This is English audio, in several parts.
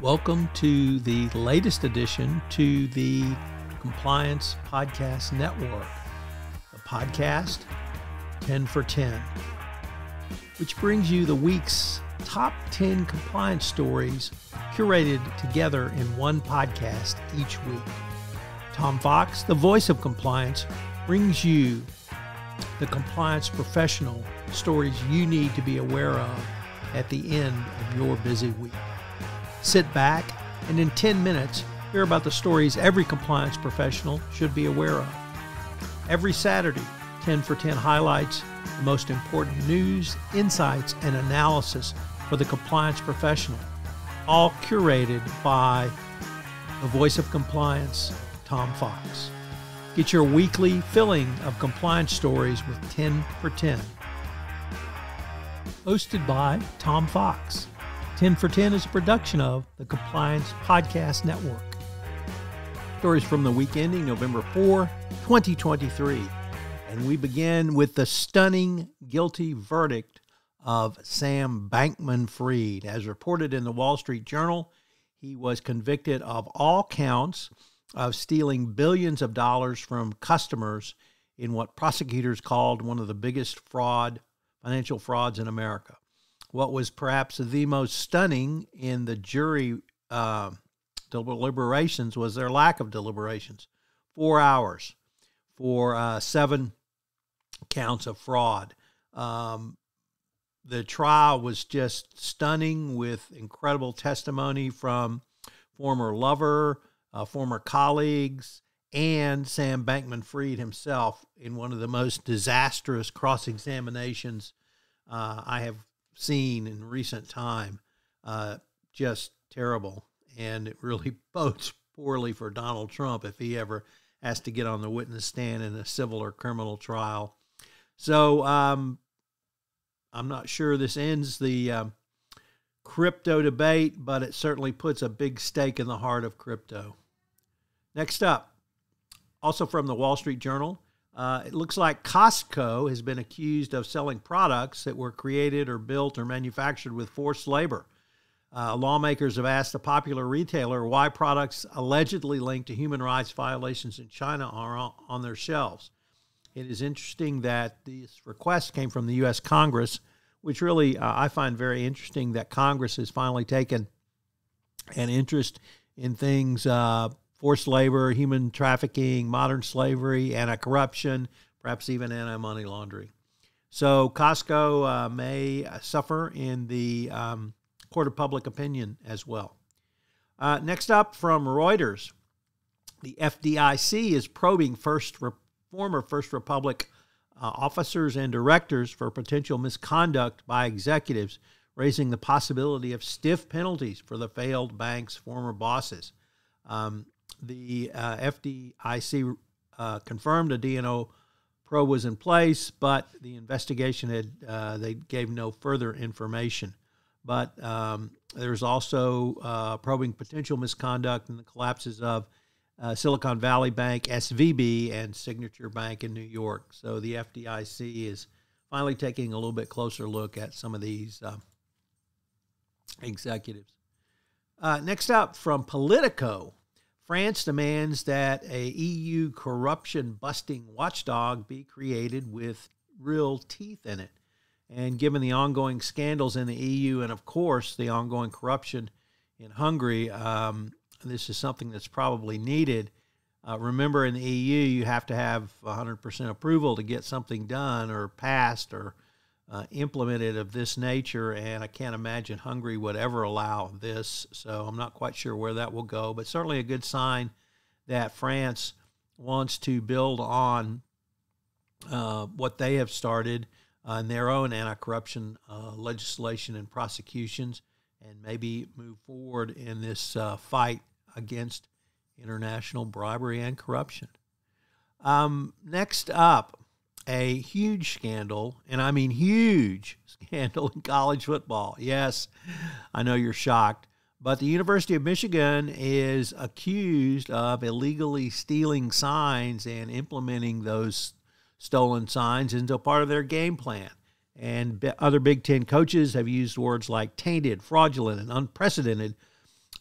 Welcome to the latest addition to the Compliance Podcast Network, the podcast 10 for 10, which brings you the week's top 10 compliance stories curated together in one podcast each week. Tom Fox, the voice of compliance, brings you the compliance professional stories you need to be aware of at the end of your busy week. Sit back and in 10 minutes, hear about the stories every compliance professional should be aware of. Every Saturday, 10 for 10 highlights the most important news, insights, and analysis for the compliance professional, all curated by the voice of compliance, Tom Fox. Get your weekly filling of compliance stories with 10 for 10. Hosted by Tom Fox. 10 for 10 is a production of the Compliance Podcast Network. Stories from the week ending November 4, 2023. And we begin with the stunning guilty verdict of Sam Bankman-Fried. As reported in the Wall Street Journal, he was convicted of all counts of stealing billions of dollars from customers in what prosecutors called one of the biggest financial frauds in America. What was perhaps the most stunning in the jury deliberations was their lack of deliberations. 4 hours for 7 counts of fraud. The trial was just stunning with incredible testimony from former lover, former colleagues, and Sam Bankman-Fried himself in one of the most disastrous cross-examinations I have seen in recent time. Just terrible. And it really bodes poorly for Donald Trump if he ever has to get on the witness stand in a civil or criminal trial. So I'm not sure this ends the crypto debate, but it certainly puts a big stake in the heart of crypto. Next up, also from the Wall Street Journal, it looks like Costco has been accused of selling products that were created or built or manufactured with forced labor. Lawmakers have asked the popular retailer why products allegedly linked to human rights violations in China are on their shelves. It is interesting that this request came from the U.S. Congress, which really I find very interesting that Congress has finally taken an interest in things forced labor, human trafficking, modern slavery, anti-corruption, perhaps even anti-money laundering. So Costco may suffer in the court of public opinion as well. Next up from Reuters, the FDIC is probing former First Republic officers and directors for potential misconduct by executives, raising the possibility of stiff penalties for the failed bank's former bosses. The FDIC confirmed a D&O probe was in place, but the investigation they gave no further information. But there's also probing potential misconduct in the collapses of Silicon Valley Bank, SVB, and Signature Bank in New York. So the FDIC is finally taking a little bit closer look at some of these executives. Next up from Politico, France demands that a EU corruption-busting watchdog be created with real teeth in it. And given the ongoing scandals in the EU and, of course, the ongoing corruption in Hungary, this is something that's probably needed. Remember, in the EU, you have to have 100% approval to get something done or passed or implemented of this nature, and I can't imagine Hungary would ever allow this, so I'm not quite sure where that will go, but certainly a good sign that France wants to build on what they have started in their own anti-corruption legislation and prosecutions, and maybe move forward in this fight against international bribery and corruption. Next up, a huge scandal, and I mean huge scandal in college football. Yes, I know you're shocked, but the University of Michigan is accused of illegally stealing signs and implementing those stolen signs into part of their game plan. And other Big Ten coaches have used words like tainted, fraudulent, and unprecedented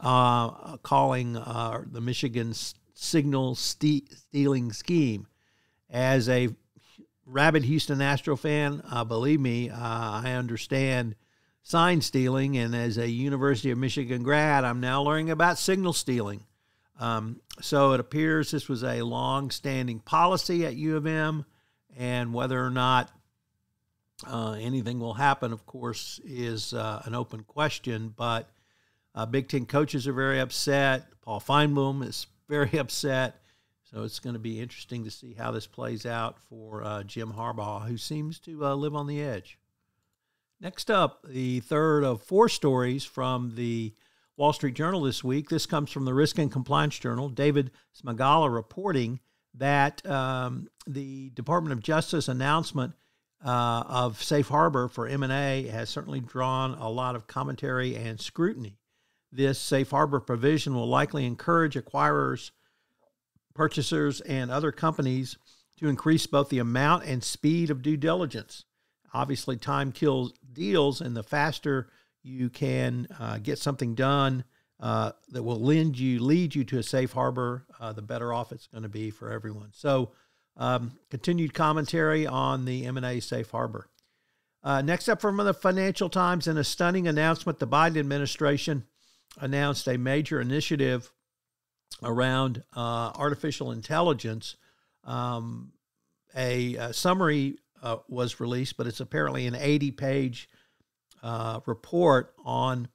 calling the Michigan signal stealing scheme. As a rabid Houston Astro fan, believe me, I understand sign stealing, and as a University of Michigan grad, I'm now learning about signal stealing. So it appears this was a long-standing policy at U of M, and whether or not anything will happen, of course, is an open question. But Big Ten coaches are very upset. Paul Feinbaum is very upset. So it's going to be interesting to see how this plays out for Jim Harbaugh, who seems to live on the edge. Next up, the third of four stories from the Wall Street Journal this week. This comes from the Risk and Compliance Journal. David Smagala reporting that the Department of Justice announcement of safe harbor for M&A has certainly drawn a lot of commentary and scrutiny. This safe harbor provision will likely encourage acquirers, purchasers, and other companies to increase both the amount and speed of due diligence. Obviously, time kills deals, and the faster you can get something done that will lead you to a safe harbor, the better off it's going to be for everyone. So, continued commentary on the M&A safe harbor. Next up from the Financial Times, in a stunning announcement, the Biden administration announced a major initiative around artificial intelligence. A summary was released, but it's apparently an 80-page report on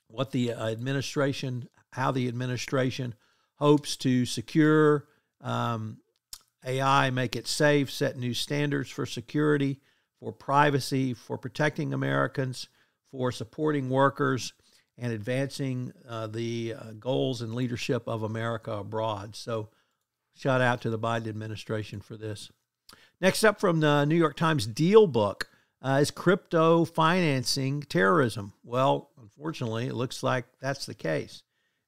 what the administration, how the administration hopes to secure AI, make it safe, set new standards for security, for privacy, for protecting Americans, for supporting workers, and advancing the goals and leadership of America abroad. So shout out to the Biden administration for this. Next up from the New York Times Deal Book is crypto financing terrorism. Well, unfortunately, it looks like that's the case.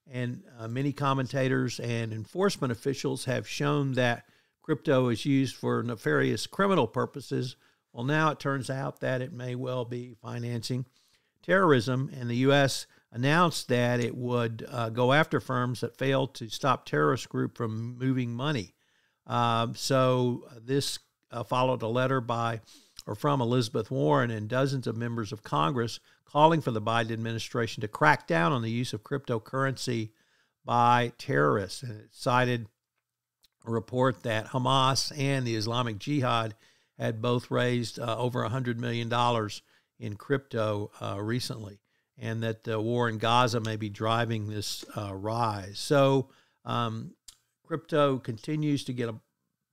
And many commentators and enforcement officials have shown that crypto is used for nefarious criminal purposes. Well, now it turns out that it may well be financing terrorism, and the U.S. announced that it would go after firms that failed to stop terrorist group from moving money. So this followed a letter from Elizabeth Warren and dozens of members of Congress calling for the Biden administration to crack down on the use of cryptocurrency by terrorists. And it cited a report that Hamas and the Islamic Jihad had both raised over $100 million in crypto recently, and that the war in Gaza may be driving this rise. So crypto continues to get a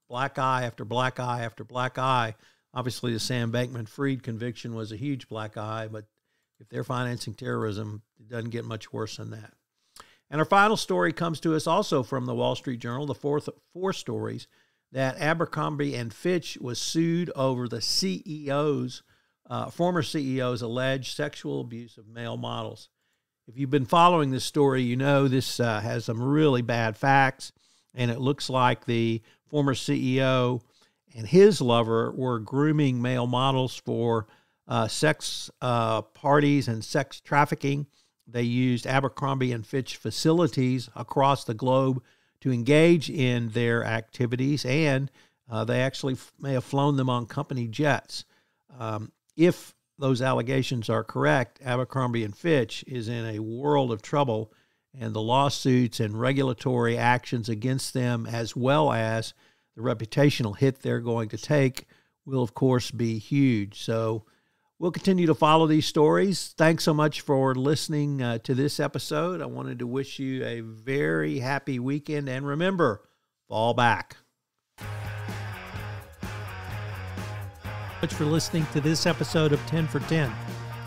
black eye after black eye after black eye. Obviously, the Sam Bankman-Fried conviction was a huge black eye, but if they're financing terrorism, it doesn't get much worse than that. And our final story comes to us also from the Wall Street Journal, the fourth of four stories, that Abercrombie & Fitch was sued over the former CEO's alleged sexual abuse of male models. If you've been following this story, you know this has some really bad facts, and it looks like the former CEO and his lover were grooming male models for sex parties and sex trafficking. They used Abercrombie & Fitch facilities across the globe to engage in their activities, and they actually may have flown them on company jets. If those allegations are correct, Abercrombie & Fitch is in a world of trouble, and the lawsuits and regulatory actions against them, as well as the reputational hit they're going to take, will, of course, be huge. So we'll continue to follow these stories. Thanks so much for listening to this episode. I wanted to wish you a very happy weekend, and remember, fall back. Much for listening to this episode of 10 for 10.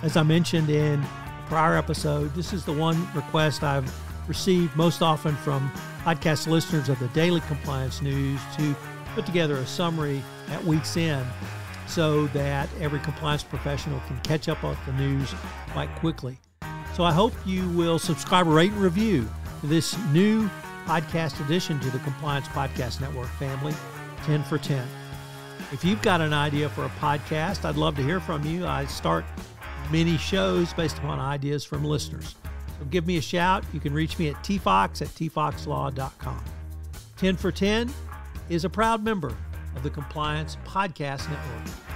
As I mentioned in a prior episode, this is the one request I've received most often from podcast listeners of the Daily Compliance News to put together a summary at week's end so that every compliance professional can catch up on the news quite quickly. So I hope you will subscribe, rate, and review this new podcast addition to the Compliance Podcast Network family, 10 for 10. If you've got an idea for a podcast, I'd love to hear from you. I start many shows based upon ideas from listeners. So give me a shout. You can reach me at tfox@tfoxlaw.com. 10 for 10 is a proud member of the Compliance Podcast Network.